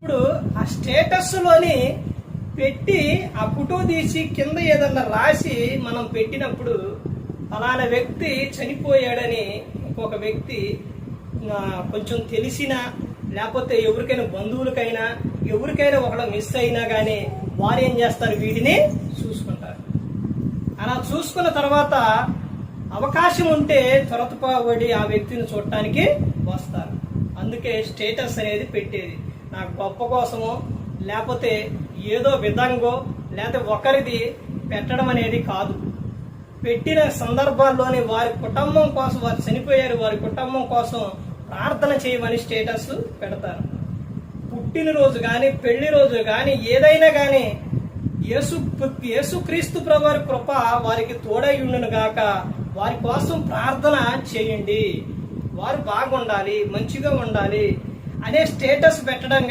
ఇప్పుడు ఆ స్టేటస్ లోని పెట్టి ఆ ఫోటో తీసి కింద ఏదన్నా రాసి మనం పెట్టినప్పుడు ఫలానా వ్యక్తి చనిపోయాడని ఇంకొక వ్యక్తి కొంచెం తెలిసినా లేకపోతే ఎవరికైనా బంధువులకైనా ఎవరికైనా ఒకళ్ళ మిస్ అయినా కానీ వారు ఏం చేస్తారు, వీటిని చూసుకుంటారు. అలా చూసుకున్న తర్వాత అవకాశం ఉంటే త్వరతపడి ఆ వ్యక్తిని చూడటానికి వస్తారు. అందుకే స్టేటస్ అనేది పెట్టేది నా గొప్ప కోసమో లేకపోతే ఏదో విధంగో లేకపోతే ఒకరిది పెట్టడం అనేది కాదు. పెట్టిన సందర్భాల్లోని వారి కుటుంబం కోసం, వారు చనిపోయారు, వారి కుటుంబం కోసం ప్రార్థన చేయమని స్టేటస్ పెడతారు. పుట్టినరోజు కానీ పెళ్లి రోజు కానీ ఏదైనా కానీ యేసుక్రీస్తు ప్రభువారి కృప వారికి తోడై ఉండును గాక, వారి కోసం ప్రార్థన చేయండి, వారు బాగుండాలి, మంచిగా ఉండాలి అనే స్టేటస్ పెట్టడం